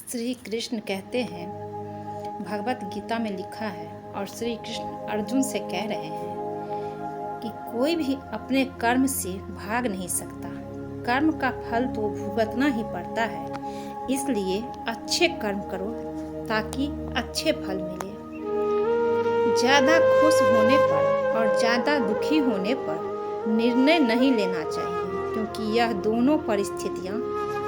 श्री कृष्ण कहते हैं, भगवत गीता में लिखा है और श्री कृष्ण अर्जुन से कह रहे हैं कि कोई भी अपने कर्म से भाग नहीं सकता। कर्म का फल तो भुगतना ही पड़ता है, इसलिए अच्छे कर्म करो ताकि अच्छे फल मिले। ज़्यादा खुश होने पर और ज़्यादा दुखी होने पर निर्णय नहीं लेना चाहिए, क्योंकि यह दोनों परिस्थितियाँ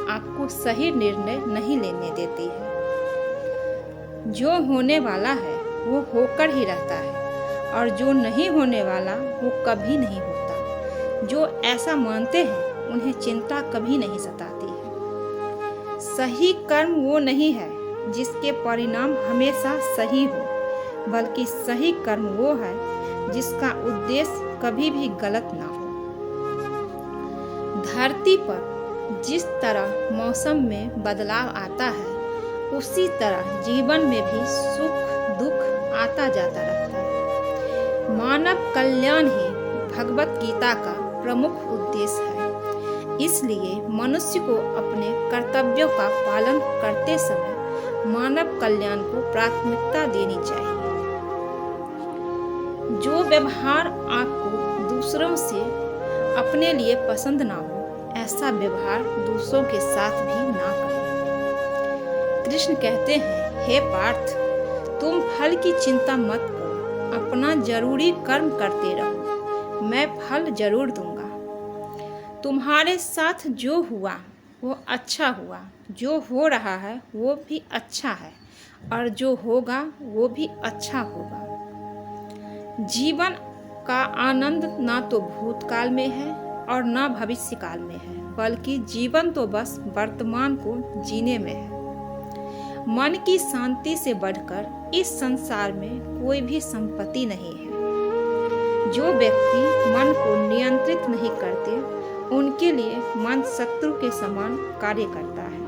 आपको सही निर्णय नहीं लेने देती है। जो होने वाला है वो होकर ही रहता है और जो नहीं होने वाला वो कभी नहीं होता। जो ऐसा मानते हैं उन्हें चिंता कभी नहीं सताती है। सही कर्म वो नहीं है जिसके परिणाम हमेशा सही हो, बल्कि सही कर्म वो है जिसका उद्देश्य कभी भी गलत ना हो। धरती पर जिस तरह मौसम में बदलाव आता है, उसी तरह जीवन में भी सुख दुख आता जाता रहता है। मानव कल्याण ही भगवत गीता का प्रमुख उद्देश्य है। इसलिए मनुष्य को अपने कर्तव्यों का पालन करते समय मानव कल्याण को प्राथमिकता देनी चाहिए। जो व्यवहार आपको दूसरों से अपने लिए पसंद ना हो, ऐसा व्यवहार दूसरों के साथ भी ना करें। कृष्ण कहते हैं, हे पार्थ, तुम फल की चिंता मत करो, अपना जरूरी कर्म करते रहो, मैं फल जरूर दूंगा। तुम्हारे साथ जो हुआ वो अच्छा हुआ, जो हो रहा है वो भी अच्छा है और जो होगा वो भी अच्छा होगा। जीवन का आनंद ना तो भूतकाल में है और ना भविष्य काल में है, बल्कि जीवन तो बस वर्तमान को जीने में है। मन की शांति से बढ़कर इस संसार में कोई भी संपत्ति नहीं है। जो व्यक्ति मन को नियंत्रित नहीं करते, उनके लिए मन शत्रु के समान कार्य करता है।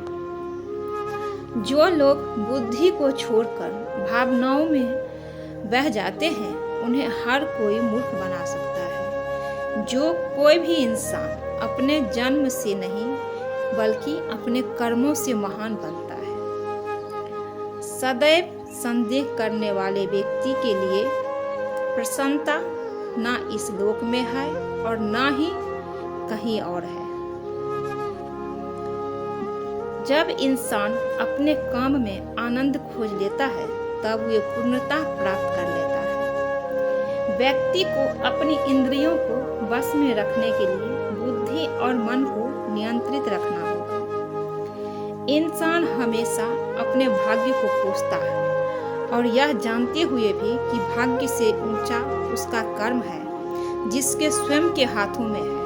जो लोग बुद्धि को छोड़कर भावनाओं में बह जाते हैं, उन्हें हर कोई मूर्ख बना सकता है। जो कोई भी इंसान अपने जन्म से नहीं बल्कि अपने कर्मों से महान बनता है। सदैव संदेह करने वाले व्यक्ति के लिए प्रसन्नता ना इस लोक में है और ना ही कहीं और है। जब इंसान अपने काम में आनंद खोज लेता है, तब वे पूर्णता प्राप्त कर लेता है। व्यक्ति को अपनी इंद्रियों को वश में रखने के लिए बुद्धि और मन को नियंत्रित रखना होगा। इंसान हमेशा अपने भाग्य को कोसता है और यह जानते हुए भी कि भाग्य से ऊंचा उसका कर्म है, जिसके स्वयं के हाथों में है।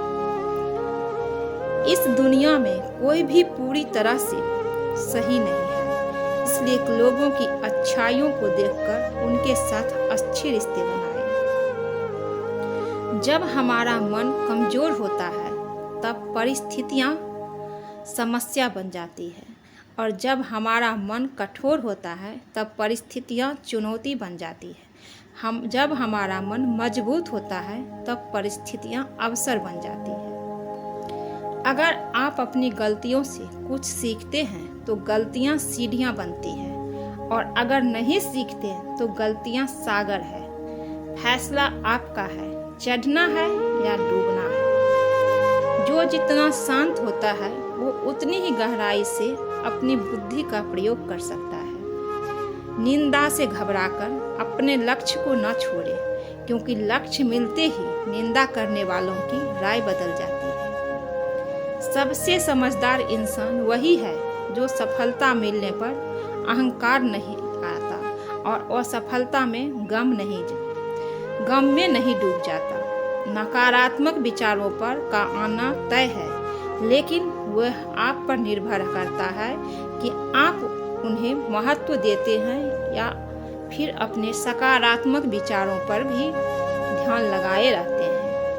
इस दुनिया में कोई भी पूरी तरह से सही नहीं है, इसलिए लोगों की अच्छाइयों को देखकर उनके साथ अच्छे रिश्ते बनाएं। जब हमारा मन कमजोर होता है, तब परिस्थितियां समस्या बन जाती है, और जब हमारा मन कठोर होता है, तब परिस्थितियां चुनौती बन जाती है। जब हमारा मन मजबूत होता है, तब परिस्थितियां अवसर बन जाती है। अगर आप अपनी गलतियों से कुछ सीखते हैं तो गलतियां सीढ़ियां बनती हैं, और अगर नहीं सीखते तो गलतियां सागर है। फैसला आपका है, चढ़ना है या डूबना है। जो जितना शांत होता है वो उतनी ही गहराई से अपनी बुद्धि का प्रयोग कर सकता है। निंदा से घबराकर अपने लक्ष्य को न छोड़े, क्योंकि लक्ष्य मिलते ही निंदा करने वालों की राय बदल जाती है। सबसे समझदार इंसान वही है जो सफलता मिलने पर अहंकार नहीं आता और असफलता में गम में नहीं डूब जाता। नकारात्मक विचारों पर का आना तय है, लेकिन वह आप पर निर्भर करता है कि आप उन्हें महत्व देते हैं या फिर अपने सकारात्मक विचारों पर भी ध्यान लगाए रहते हैं।